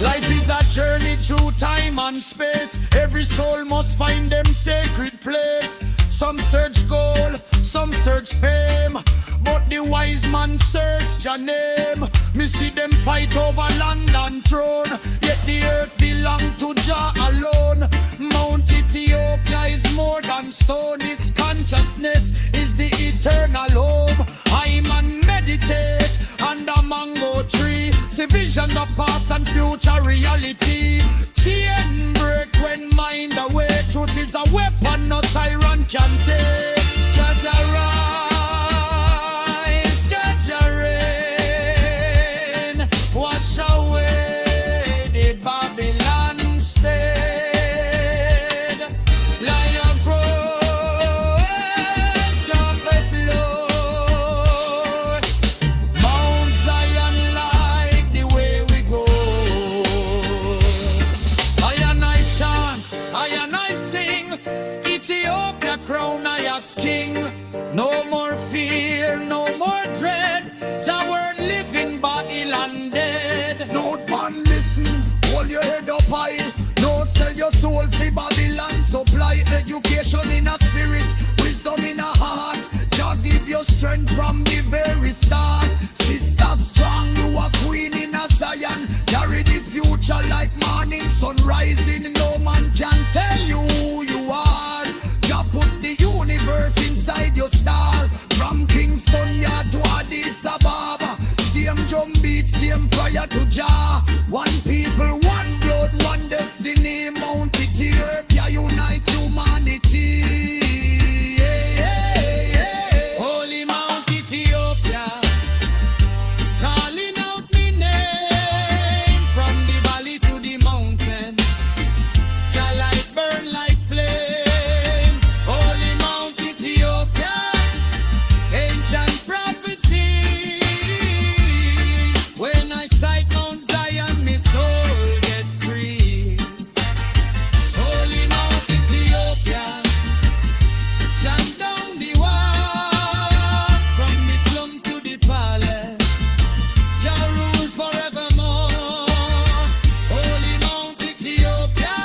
Life is a journey through time and space. Every soul must find them sacred place. Some search gold, some search fame, but the wise man search Jah name. Me see them fight over land and throne, yet the earth belong to Jah alone. Mount Ethiopia is more than stone, its consciousness is the eternal home. I man meditate under mango tree, see vision of past and future reality. Chain break when mind away, truth is a weapon no tyrant can take. Jah Jah rise, Jah Jah reign, wash away the Babylon stain. Lion roar, trumpet blow, Mount Zion like the way we go. I and I chant, I and I sing, Ethiopia crown I as king. No more fear, no more dread, Jah word living, Babylon dead. No man listen, hold your head up high. Don't sell your soul for Babylon. Supply education in a spirit, wisdom in a heart. Jah give you strength from the very start. Sister strong, you a queen in a Zion. Carry the future like morning sun rising. No man can tell you who you are. Jah put the universe inside your star. From Kingston Yard to Addis Ababa, same drum beat, same prayer to Jah. One people, one blood, one destiny. Mount Ethiopia, unite humanity. Holy Mount Ethiopia, calling out me name. From the valley to the mountain, Jah light burn like flame. Holy Mount Ethiopia, ancient prophecy. When I sight Mount Zion, me soul get free. Holy Mount Ethiopia, chant down the wall. From the slum to the palace, Jah rule forevermore. Holy Mount Ethiopia,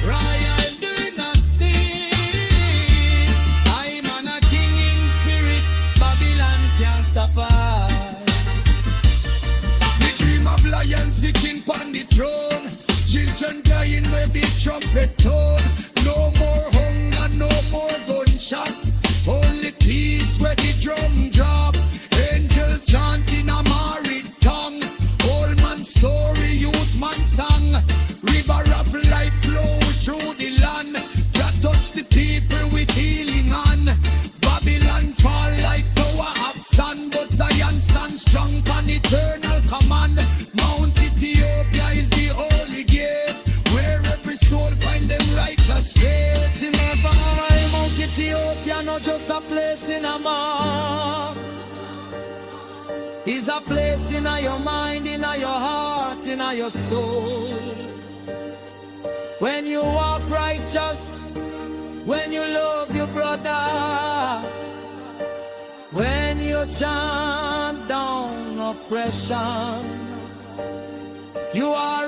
royal dynasty. I'm on a king in spirit, Babylon can't stop us. The dream of lions sitting on the throne, children dying with the trumpet tone. No more hunger, no more gunshot, only peace where the drum drop. Angel chanting a married tongue, old man story, youth man song. River of life flow through the land, that touch the people with healing hand. Babylon fall like tower of sun, but Zion stand strong on eternal command. Mount Ethiopia is the holy gate, where every soul find them righteous faith. Remember, Mount Ethiopia not just a place in a map. It's a place in your mind, in your heart, in your soul. When you walk righteous, when you love your brother, when you chant down oppression, you are